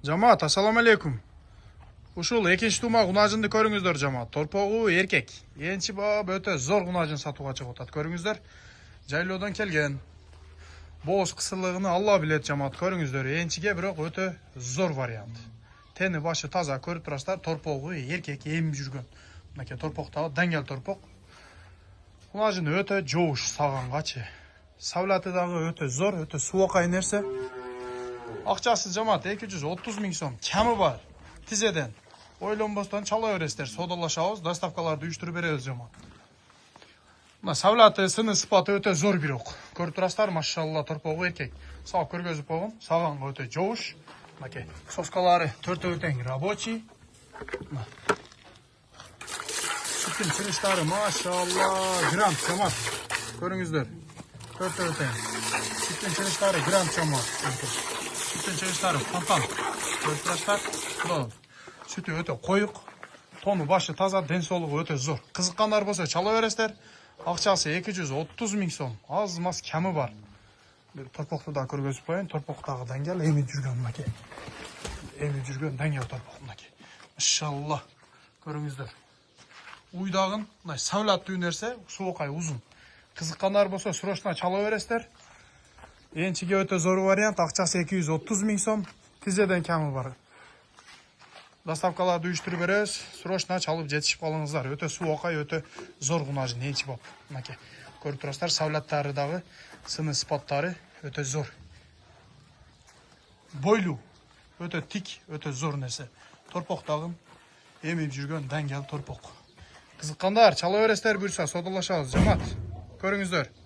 Жамаат, ассаламу алейкум. Ушул экинчи тума кунажынды көрүңүздөр жамаат. Торпогу эркек. Энчи бап өтө зор кунажын сатууга чыгып атат. Көрүңүздөр. Жайлоодон келген. Бооз кысылыгын Алла билет жамаат. Көрүңүздөр. Энчиге бирок өтө зор вариант. Тени башы таза көрүп турасыздар. Торпогу эркек эмип жүргөн. Мынакей торпоктагы даңгел торпок. Кунажын өтө жоош сагангачы. Савлаты дагы өтө зор, өтө суакай нерсе. Акчасы жамаат 230 миң сом. Кемі бар. Тизеден. Ойлонбостон чала бересиздер. Содалашабыз, доставкаларды уюштуруп беребиз жамаат. Мына савлаты, сыны сыпаты өтө зор бирок. Көрүп турасыздар, машалла торпогу эркек. Сак көргөзүп койгом. Саганга өтө жоош. Мынакей соскалары төртөө тең рабочий. Сүттүн чыныштары машалла грант жамаат. Көрүңүздөр. Төртөө тең. Сүттүн чыныштары грант жамаат. Sütün çeşitleri fontan. Görüp sütü öte koyuk. Tonu başı taza, den soluğu öte zor. Kızıkkanlar bolsa çala veresler. Akçası 230 ming so'm. Az maz kemi var. Torpoktu da көргөзүп коеюн. Torpokdagы даңгел эми жүргөн мынакей. Эми жүргөн даңгел torpok мынакей. Иншалла. Көрүңүздөр. Уйдагын мындай савлаттуу нерсе, суокай узун. Кызыккандар болсо срочно чала бересиздер. Энчиге өтө зор вариант, акчасы 230 миң сом, тизеден кемі бар. Доставкаларды уюштуруп беребиз, срочно чалып жетишип калыңыздар. Өтө суакай, өтө зор кунажын энчи боп. Мынакей. Көрүп турасыздар, савлаттары дагы, сыны сыпаттары өтө зор. Бойлуу, өтө тик, өтө зор нерсе. Торпоктагы эмип жүргөн даңгел торпок. Кызыккандар, чала бересиздер, буюрса содалашабыз, жамаат. Көрүңүздөр.